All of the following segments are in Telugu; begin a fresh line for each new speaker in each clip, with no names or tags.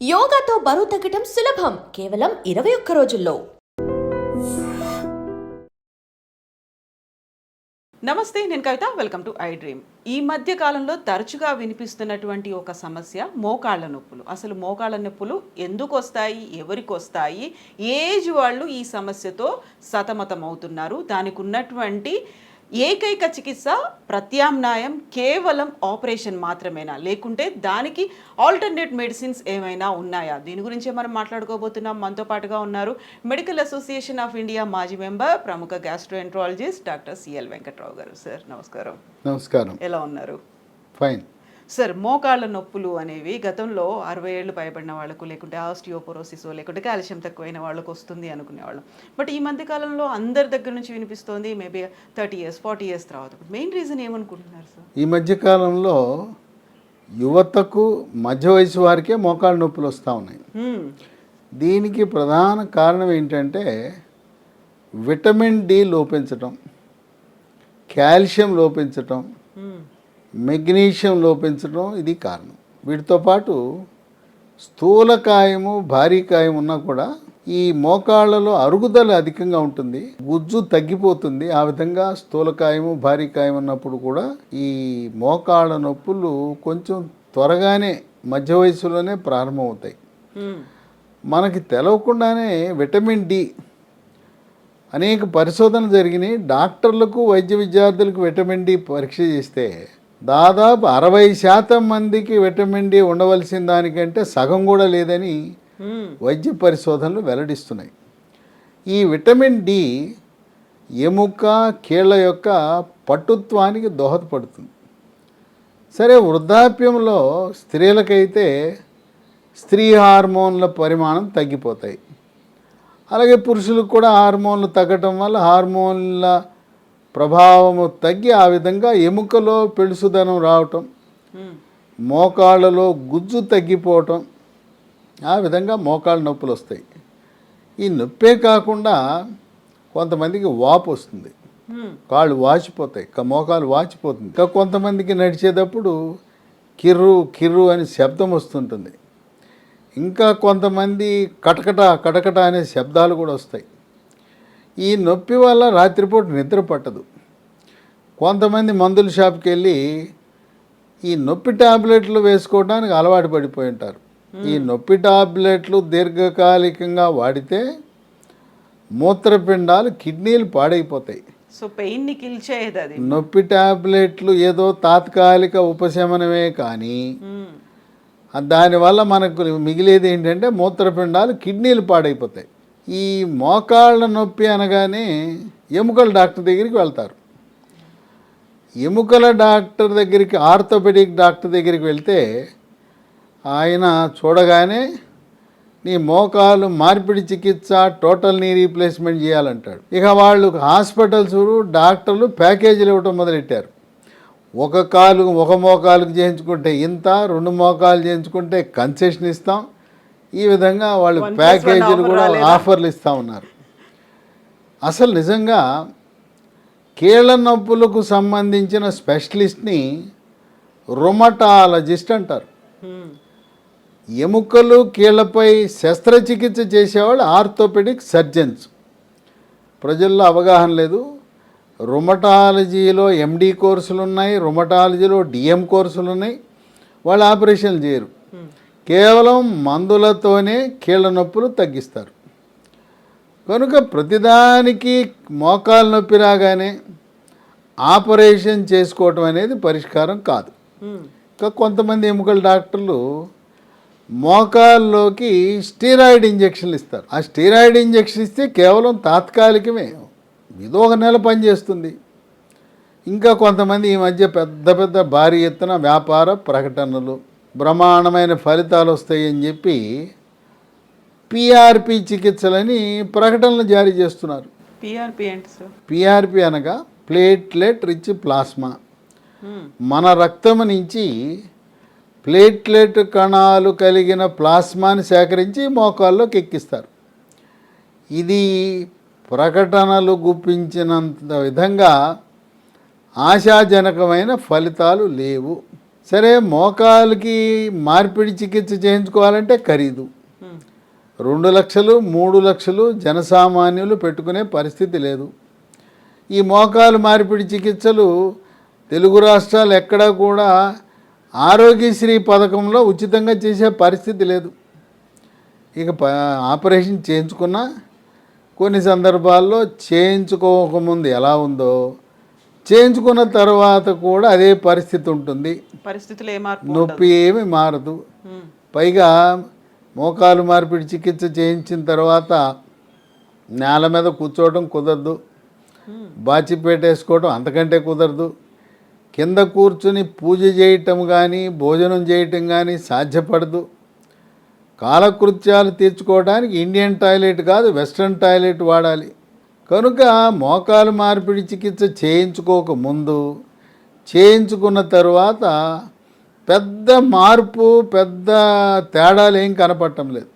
యోగాతో బరువు తగ్గటం సులభం కేవలం 21 రోజుల్లో.
నమస్తే, నేను Kavitha. Welcome to I dream. ఈ మధ్య కాలంలో తరచుగా వినిపిస్తున్నటువంటి ఒక సమస్య మోకాళ్ళ నొప్పులు. అసలు మోకాళ్ళ నొప్పులు ఎందుకు వస్తాయి, ఎవరికి వస్తాయి, ఏజ్ వాళ్ళు ఈ సమస్యతో సతమతం అవుతున్నారు, దానికి ఉన్నటువంటి ఏకైక చికిత్స ప్రత్యామ్నాయం కేవలం ఆపరేషన్ మాత్రమేనా, లేకుంటే దానికి ఆల్టర్నేట్ మెడిసిన్స్ ఏమైనా ఉన్నాయా? దీని గురించే మనం మాట్లాడుకోబోతున్నాం. మనతో పాటుగా ఉన్నారు మెడికల్ అసోసియేషన్ ఆఫ్ ఇండియా మాజీ మెంబర్, ప్రముఖ గ్యాస్ట్రోఎంట్రాలజిస్ట్ డాక్టర్ సిఎల్ వెంకట్రావు గారు. సార్ నమస్కారం.
నమస్కారం.
ఎలా ఉన్నారు?
ఫైన్.
సార్, మోకాళ్ళ నొప్పులు అనేవి గతంలో 60 ఏళ్ళు పైబడిన వాళ్ళకు, లేకుంటే ఆస్టియోపోరోసిస్, లేకుంటే కాల్షియం తక్కువైన వాళ్ళకు వస్తుంది అనుకునేవాళ్ళం. బట్ ఈ మధ్య కాలంలో అందరి దగ్గర నుంచి వినిపిస్తోంది మేబీ 30 years 40 years తర్వాత. మెయిన్ రీజన్ ఏమనుకుంటున్నారు సార్?
ఈ మధ్యకాలంలో యువతకు మధ్య వయసు వారికే మోకాళ్ళ నొప్పులు వస్తూ ఉన్నాయి. దీనికి ప్రధాన కారణం ఏంటంటే విటమిన్ డి లోపించటం, కాల్షియం లోపించటం, మెగ్నీషియం లోపించడం ఇది కారణం. వీటితో పాటు స్థూలకాయము, భారీకాయం ఉన్నా కూడా ఈ మోకాళ్ళలో అరుగుదల అధికంగా ఉంటుంది, గుజ్జు తగ్గిపోతుంది. ఆ విధంగా స్థూలకాయము, భారీకాయం ఉన్నప్పుడు కూడా ఈ మోకాళ్ళ నొప్పులు కొంచెం త్వరగానే మధ్య వయసులోనే ప్రారంభమవుతాయి. మనకి తెలవకుండానే విటమిన్ డి అనేక పరిశోధనలు జరిగినాయి. డాక్టర్లకు, వైద్య విద్యార్థులకు విటమిన్ డి పరీక్ష చేస్తే దాదాపు 60% మందికి విటమిన్ డి ఉండవలసిన దానికంటే సగం కూడా లేదని వైద్య పరిశోధనలు వెల్లడిస్తున్నాయి. ఈ విటమిన్ డి ఎముక, కీళ్ళ యొక్క పటుత్వానికి దోహదపడుతుంది. సరే, వృద్ధాప్యంలో స్త్రీలకైతే స్త్రీ హార్మోన్ల పరిమాణం తగ్గిపోతాయి. అలాగే పురుషులకు కూడా హార్మోన్లు తగ్గటం వల్ల హార్మోన్ల ప్రభావము తగ్గి ఆ విధంగా ఎముకలో పెళుసుదనం రావటం, మోకాళ్ళలో గుజ్జు తగ్గిపోవటం, ఆ విధంగా మోకాళ్ళ నొప్పులు వస్తాయి. ఈ నొప్పే కాకుండా కొంతమందికి వాపు వస్తుంది, కాళ్ళు వాచిపోతాయి, మోకాలు వాచిపోతుంది. ఇంకా కొంతమందికి నడిచేటప్పుడు కిర్రు కిర్రు అని శబ్దం వస్తుంటుంది. ఇంకా కొంతమంది కటకట కటకట అనే శబ్దాలు కూడా వస్తాయి. ఈ నొప్పి వల్ల రాత్రిపూట నిద్ర పట్టదు. కొంతమంది మందుల షాప్కి వెళ్ళి ఈ నొప్పి టాబ్లెట్లు వేసుకోవడానికి అలవాటు పడిపోయి ఉంటారు. ఈ నొప్పి టాబ్లెట్లు దీర్ఘకాలికంగా వాడితే మూత్రపిండాలు, కిడ్నీలు పాడైపోతాయి.
సో పెయిన్ని కిల్ చేయదు అది.
నొప్పి టాబ్లెట్లు ఏదో తాత్కాలిక ఉపశమనమే కానీ దానివల్ల మనకు మిగిలేది ఏంటంటే మూత్రపిండాలు, కిడ్నీలు పాడైపోతాయి. ఈ మోకాళ్ళ నొప్పి అనగానే ఎముకల డాక్టర్ దగ్గరికి వెళ్తారు. ఎముకల డాక్టర్ దగ్గరికి, ఆర్థోపెడిక్ డాక్టర్ దగ్గరికి వెళ్తే ఆయన చూడగానే నీ మోకాలు మార్పిడి చికిత్స, టోటల్ నీ రీప్లేస్మెంట్ చేయాలంటాడు. ఇక వాళ్ళు హాస్పిటల్స్, డాక్టర్లు ప్యాకేజీలు ఇవ్వటం మొదలెట్టారు. ఒక మోకాలుకు చేయించుకుంటే ఇంత, 2 మోకాలు చేయించుకుంటే కన్సెషన్ ఇస్తాం. ఈ విధంగా వాళ్ళు ప్యాకేజీలు కూడా ఆఫర్లు ఇస్తూ ఉన్నారు. అసలు నిజంగా కీళ్ళ నొప్పులకు సంబంధించిన స్పెషలిస్ట్ని రుమటాలజిస్ట్ అంటారు. ఎముకలు, కీళ్ళపై శస్త్రచికిత్స చేసేవాళ్ళు ఆర్థోపెడిక్ సర్జన్స్. ప్రజల్లో అవగాహన లేదు. రుమటాలజీలో ఎండి కోర్సులు ఉన్నాయి, రుమటాలజీలో డిఎం కోర్సులు ఉన్నాయి. వాళ్ళు ఆపరేషన్లు చేయరు, కేవలం మందులతోనే కీళ్ళ నొప్పులు తగ్గిస్తారు. కనుక ప్రతిదానికి మోకాలు నొప్పి రాగానే ఆపరేషన్ చేసుకోవటం అనేది పరిష్కారం కాదు. ఇంకా కొంతమంది ఎముకల డాక్టర్లు మోకాల్లోకి స్టీరాయిడ్ ఇంజెక్షన్లు ఇస్తారు. ఆ స్టీరాయిడ్ ఇంజెక్షన్ ఇస్తే కేవలం తాత్కాలికమే, ఏదో 1 నెల పనిచేస్తుంది. ఇంకా కొంతమంది ఈ మధ్య పెద్ద పెద్ద భారీ ఎత్తున వ్యాపార ప్రకటనలు, బ్రహ్మాండమైన ఫలితాలు వస్తాయని చెప్పి పిఆర్పి చికిత్సలని ప్రకటనలు జారీ చేస్తున్నారు.
పిఆర్పి ఏంటి సార్?
పిఆర్పి అనగా ప్లేట్లెట్ రిచ్ ప్లాస్మా. మన రక్తం నుంచి ప్లేట్లెట్ కణాలు కలిగిన ప్లాస్మాని సేకరించి మోకాల్లోకి ఎక్కిస్తారు. ఇది ప్రకటనలు గుప్పించినంత విధంగా ఆశాజనకమైన ఫలితాలు లేవు. సరే మోకాలుకి మార్పిడి చికిత్స చేయించుకోవాలంటే ఖరీదు. 2 లక్షలు 3 లక్షలు జనసామాన్యులు పెట్టుకునే పరిస్థితి లేదు. ఈ మోకాలు మార్పిడి చికిత్సలు తెలుగు రాష్ట్రాలు ఎక్కడా కూడా ఆరోగ్యశ్రీ పథకంలో ఉచితంగా చేసే పరిస్థితి లేదు. ఇక ఆపరేషన్ చేయించుకున్నా కొన్ని సందర్భాల్లో చేయించుకోకముందు ఎలా ఉందో చేయించుకున్న తర్వాత కూడా అదే పరిస్థితి ఉంటుంది.
పరిస్థితులు ఏ మార్పు
నొప్పి ఏమి మారదు. పైగా మోకాలు మార్పిడి చికిత్స చేయించిన తర్వాత నేల మీద కూర్చోవడం కుదరదు, బాచిపేట వేసుకోవడం అంతకంటే కుదరదు, కింద కూర్చుని పూజ చేయటం కానీ భోజనం చేయటం కానీ సాధ్యపడదు. కాలకృత్యాలు తీర్చుకోవడానికి ఇండియన్ టాయిలెట్ కాదు వెస్ట్రన్ టాయిలెట్ వాడాలి. కనుక మోకాలు మార్పిడి చికిత్స చేయించుకోకముందు చేయించుకున్న తర్వాత పెద్ద మార్పు పెద్ద తేడాలు ఏం కనపడటం లేదు.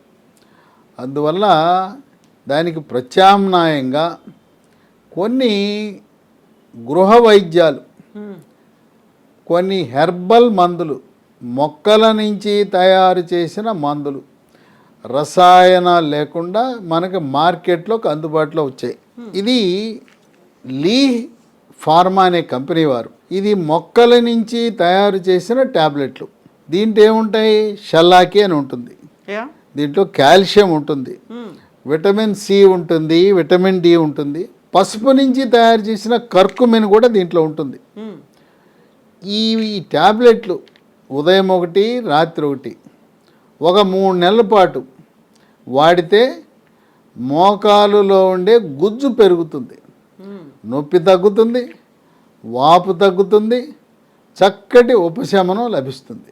అందువల్ల దానికి ప్రత్యామ్నాయంగా కొన్ని గృహ వైద్యాలు, కొన్ని హెర్బల్ మందులు, మొక్కల నుంచి తయారు చేసిన మందులు రసాయనాలు లేకుండా మనకి మార్కెట్లోకి అందుబాటులో వచ్చాయి. ఇది లీ ఫార్మా అనే కంపెనీ వారు ఇది మొక్కల నుంచి తయారు చేసిన ట్యాబ్లెట్లు. దీంట్లో ఏముంటాయి, షల్లాకి అని ఉంటుంది, దీంట్లో కాల్షియం ఉంటుంది, విటమిన్ సి ఉంటుంది, విటమిన్ డి ఉంటుంది, పసుపు నుంచి తయారు చేసిన కర్కుమిన్ కూడా దీంట్లో ఉంటుంది. ఈ ట్యాబ్లెట్లు ఉదయం ఒకటి రాత్రి ఒకటి ఒక 3 నెలల పాటు వాడితే మోకాలులో ఉండే గుజ్జు పెరుగుతుంది, నొప్పి తగ్గుతుంది, వాపు తగ్గుతుంది, చక్కటి ఉపశమనం లభిస్తుంది.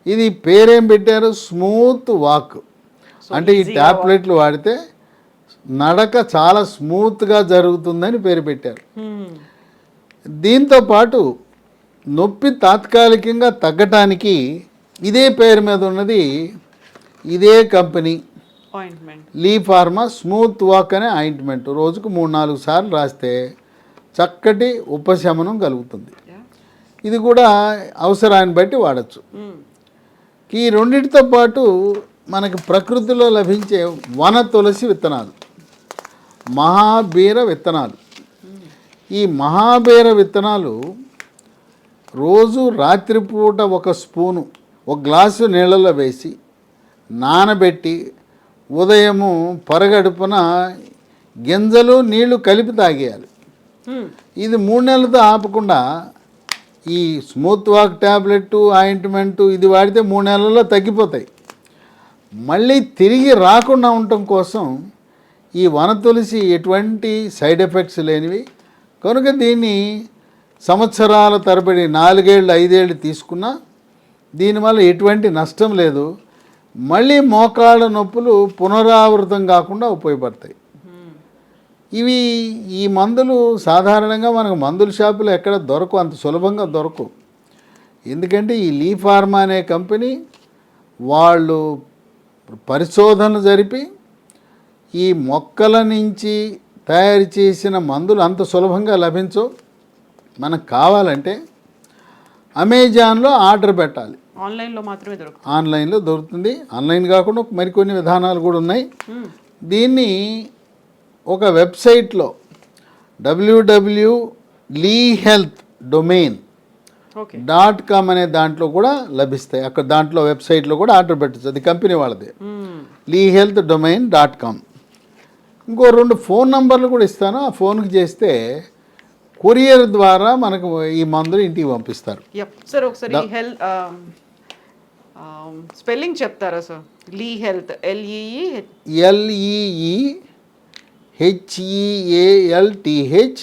ఇది పేరేం పెట్టారు, స్మూత్ వాక్. అంటే ఈ ట్యాబ్లెట్లు వాడితే నడక చాలా స్మూత్గా జరుగుతుందని పేరు పెట్టారు. దీంతోపాటు నొప్పి తాత్కాలికంగా తగ్గటానికి ఇదే పేరు మీద ఉన్నది ఇదే కంపెనీ లీ ఫార్మా స్మూత్ వాక్ అనే ఆయింట్మెంట్ రోజుకు 3-4 సార్లు రాస్తే చక్కటి ఉపశమనం కలుగుతుంది. ఇది కూడా అవసరాన్ని బట్టి వాడచ్చు. ఈ రెండింటితో పాటు మనకి ప్రకృతిలో లభించే వన తులసి విత్తనాలు, మహాబీర విత్తనాలు. ఈ మహాబీర విత్తనాలు రోజు రాత్రిపూట 1 స్పూను 1 గ్లాసు నీళ్ళలో వేసి నానబెట్టి ఉదయము పరగడుపున గింజలు నీళ్లు కలిపి తాగేయాలి. ఇది 3 నెలలతో ఆపకుండా ఈ స్మూత్ వాక్ ట్యాబ్లెట్ ఆయింట్మెంటు ఇది వాడితే 3 నెలల్లో తగ్గిపోతాయి. మళ్ళీ తిరిగి రాకుండా ఉండటం కోసం ఈ వన తులసి ఎటువంటి సైడ్ ఎఫెక్ట్స్ లేనివి కనుక దీన్ని సంవత్సరాల తరబడి 4 ఏళ్ళు 5 ఏళ్ళు తీసుకున్నా దీనివల్ల ఎటువంటి నష్టం లేదు. మళ్ళీ మోకాళ్ళ నొప్పులు పునరావృతం కాకుండా ఉపయోగపడతాయి. ఇవి ఈ మందులు సాధారణంగా మనకు మందుల షాపులో ఎక్కడ దొరకవు, అంత సులభంగా దొరకవు. ఎందుకంటే ఈ లీ ఫార్మా అనే కంపెనీ వాళ్ళు పరిశోధనలు జరిపి ఈ మొక్కల నుంచి తయారు చేసిన మందులు అంత సులభంగా లభించవు. మనకు కావాలంటే అమెజాన్లో ఆర్డర్ పెట్టాలి,
ఆన్లైన్లో మాత్రమే దొరుకుతుంది.
ఆన్లైన్లో దొరుకుతుంది. ఆన్లైన్ కాకుండా మరికొన్ని విధానాలు కూడా ఉన్నాయి. దీన్ని ఒక వెబ్సైట్లో www.leehealth.com అనే దాంట్లో కూడా లభిస్తాయి. అక్కడ దాంట్లో వెబ్సైట్లో కూడా ఆర్డర్ పెట్టచ్చు, అది కంపెనీ వాళ్ళది, leehealth.com. ఇంకో 2 ఫోన్ నంబర్లు కూడా ఇస్తాను, ఆ ఫోన్కి చేస్తే కొరియర్ ద్వారా మనకు ఈ మందులు ఇంటికి పంపిస్తారు.
సార్ ఒకసారి స్పెల్లింగ్ చెప్తారా sir? Lee Health LEEHEALTH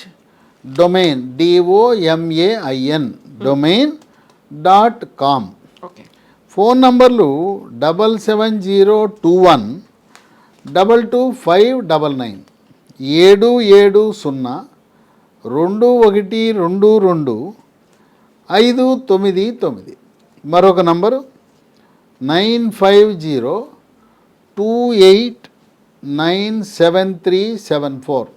domain DOMAIN.com. Phone నంబర్లు 7702122599 7702122 మరొక నంబరు 9502897374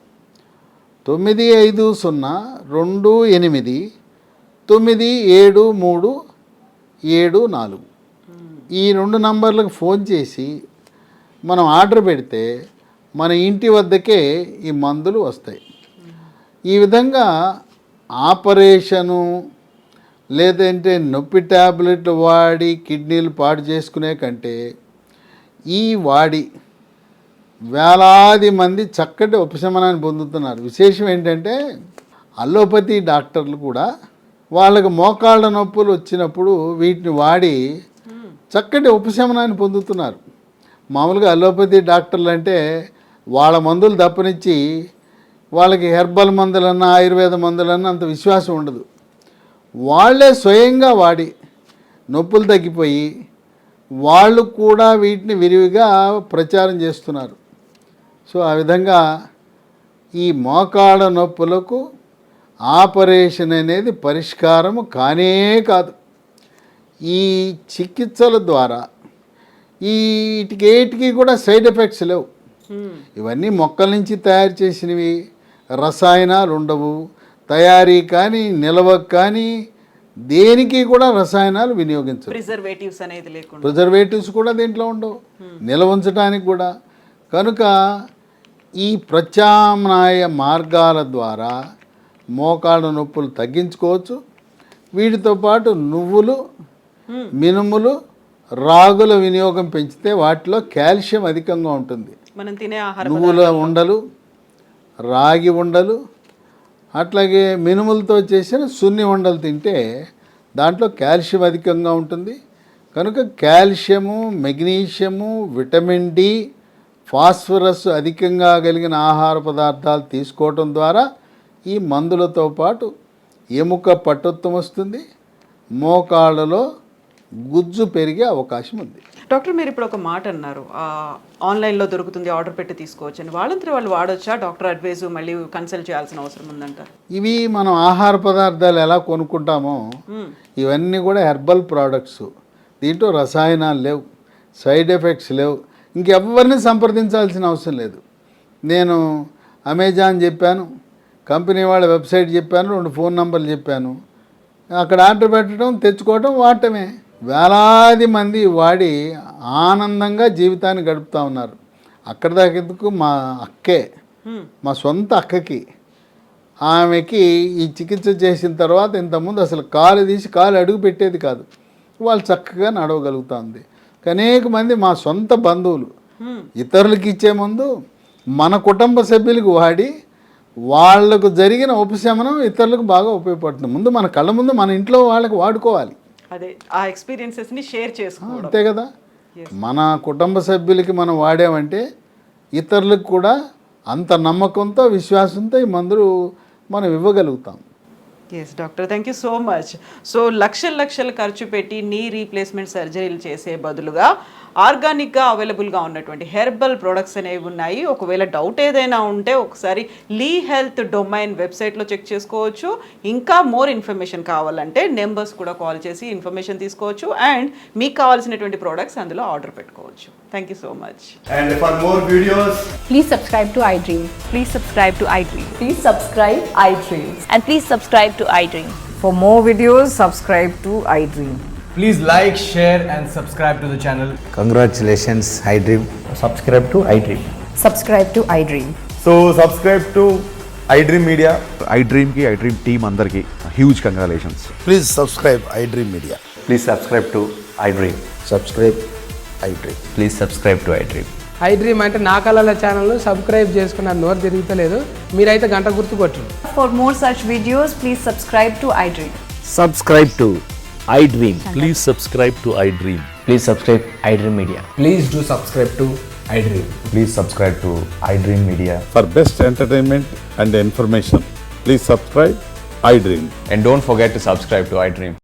950289373
774 ఈ 2 నంబర్లకు ఫోన్ చేసి మనం ఆర్డర్ పెడితే మన ఇంటి వద్దకే ఈ మందులు వస్తాయి. ఈ విధంగా ఆపరేషను లేదంటే నొప్పి ట్యాబ్లెట్లు వాడి కిడ్నీలు పాడు చేసుకునే కంటే ఈ వాడి వేలాది మంది చక్కటి ఉపశమనాన్ని పొందుతున్నారు. విశేషం ఏంటంటే అల్లోపతి డాక్టర్లు కూడా వాళ్ళకి మోకాళ్ళ నొప్పులు వచ్చినప్పుడు వీటిని వాడి చక్కటి ఉపశమనాన్ని పొందుతున్నారు. మామూలుగా అల్లోపతి డాక్టర్లు అంటే వాళ్ళ మందులు తప్పనిచ్చి వాళ్ళకి హెర్బల్ మందులన్నా ఆయుర్వేద మందులన్నా అంత విశ్వాసం ఉండదు. వాళ్ళే స్వయంగా వాడి నొప్పులు తగ్గిపోయి వాళ్ళు కూడా వీటిని విరివిగా ప్రచారం చేస్తున్నారు. సో ఆ విధంగా ఈ మోకాళ్ళ నొప్పులకు ఆపరేషన్ అనేది పరిష్కారము కానే కాదు. ఈ చికిత్సల ద్వారా వీటికి కూడా సైడ్ ఎఫెక్ట్స్ లేవు. ఇవన్నీ మొక్కల నుంచి తయారు చేసినవి, రసాయనాలు ఉండవు. తయారీ కానీ నిల్వ కానీ దేనికి కూడా రసాయనాలు వినియోగించరు. ప్రిజర్వేటివ్స్ కూడా దీంట్లో ఉండవు, నిల్వ ఉంచడానికి కూడా. కనుక ఈ ప్రత్యామ్నాయ మార్గాల ద్వారా మోకాళ్ళ నొప్పులు తగ్గించుకోవచ్చు. వీటితో పాటు నువ్వులు, మినుములు, రాగుల వినియోగం పెంచితే వాటిలో కాల్షియం అధికంగా ఉంటుంది.
మనం తినే
నువ్వుల ఉండలు, రాగి ఉండలు, అట్లాగే మినుములతో చేసిన సున్ని ఉండలు తింటే దాంట్లో కాల్షియం అధికంగా ఉంటుంది. కనుక calcium, magnesium, vitamin D, phosphorus అధికంగా కలిగిన ఆహార పదార్థాలు తీసుకోవటం ద్వారా ఈ మందులతో పాటు ఎముక పటుత్వం వస్తుంది, మోకాళ్ళలో గుజ్జు పెరిగే అవకాశం ఉంది.
డాక్టర్, మీరు ఇప్పుడు ఒక మాట అన్నారు, ఆన్లైన్లో దొరుకుతుంది, ఆర్డర్ పెట్టి తీసుకోవచ్చు అని. వాళ్ళంతా వాళ్ళు వాడొచ్చా? డాక్టర్ అడ్వైజ్ మళ్ళీ కన్సల్ట్ చేయాల్సిన అవసరం ఉందంటారు?
ఇవి మనం ఆహార పదార్థాలు ఎలా కొనుక్కుంటామో ఇవన్నీ కూడా హెర్బల్ ప్రోడక్ట్స్. దీంట్లో రసాయనాలు లేవు, సైడ్ ఎఫెక్ట్స్ లేవు. ఇంకెవరిని సంప్రదించాల్సిన అవసరం లేదు. నేను అమెజాన్ చెప్పాను, కంపెనీ వాళ్ళ వెబ్సైట్ చెప్పాను, 2 ఫోన్ నంబర్లు చెప్పాను. అక్కడ ఆర్డర్ పెట్టడం, తెచ్చుకోవడం, వాడటమే. వేలాది మంది వాడి ఆనందంగా జీవితాన్ని గడుపుతూ ఉన్నారు. అక్కడ దాకెందుకు మా అక్కే, మా సొంత అక్కకి, ఆమెకి ఈ చికిత్స చేసిన తర్వాత ఇంతకుముందు అసలు కాలు తీసి కాలు అడుగు పెట్టేది కాదు. వాళ్ళు చక్కగా నడవగలుగుతుంది. అనేక మంది మా సొంత బంధువులు ఇతరులకు ఇచ్చే ముందు మన కుటుంబ సభ్యులకు వాడి వాళ్లకు జరిగిన ఉపశమనం ఇతరులకు బాగా ఉపయోగపడుతుంది. ముందు మన కళ్ళ ముందు మన ఇంట్లో వాళ్ళకి వాడుకోవాలి.
అదే ఆ ఎక్స్పీరియన్సెస్ని షేర్ చేసుకోవడం.
అంతే కదా. మన కుటుంబ సభ్యులకి మనం వాడామంటే ఇతరులకు కూడా అంత నమ్మకంతో, విశ్వాసంతో ఈ మందులు మనం ఇవ్వగలుగుతాం.
Yes doctor, thank you so much. So లక్షలు ఖర్చు పెట్టి నీ రీప్లేస్మెంట్ సర్జరీలు చేసే బదులుగా ఆర్గానిక్గా అవైలబుల్గా ఉన్నటువంటి హెర్బల్ ప్రొడక్ట్స్ అనేవి ఉన్నాయి. ఒకవేళ డౌట్ ఏదైనా ఉంటే ఒకసారి లీ హెల్త్ డొమైన్ వెబ్సైట్లో చెక్ చేసుకోవచ్చు. ఇంకా మోర్ ఇన్ఫర్మేషన్ కావాలంటే నెంబర్స్ కూడా కాల్ చేసి ఇన్ఫర్మేషన్ తీసుకోవచ్చు. అండ్ మీకు కావాల్సినటువంటి ప్రొడక్ట్స్ అందులో ఆర్డర్ పెట్టుకోవచ్చు. Thank you so much.
And for more videos,
please subscribe to iDream.
Please subscribe to iDream.
Please subscribe iDreams.
And please subscribe to iDream.
For more videos, subscribe to iDream.
please like, share and subscribe to the channel.
Congratulations, iDream. Subscribe to iDream.
Subscribe to iDream.
So subscribe to iDream Media.
iDream team andarki huge congratulations.
Please subscribe iDream Media.
Please subscribe to iDream.
Subscribe iDream.
Please subscribe to iDream.
iDream అంటే నా కళల ఛానల్ను సబ్స్క్రైబ్ చేసుకున్న నోరు తిరుగుతలేదు. మీరైతే గంట గుర్తు కొట్టండి.
For more such videos, please subscribe to iDream.
Subscribe to iDream.
Please subscribe to iDream.
Please subscribe iDream Media.
Please do subscribe to iDream.
Please subscribe to iDream Media.
For best entertainment and information, please subscribe iDream.
And don't forget to subscribe to iDream.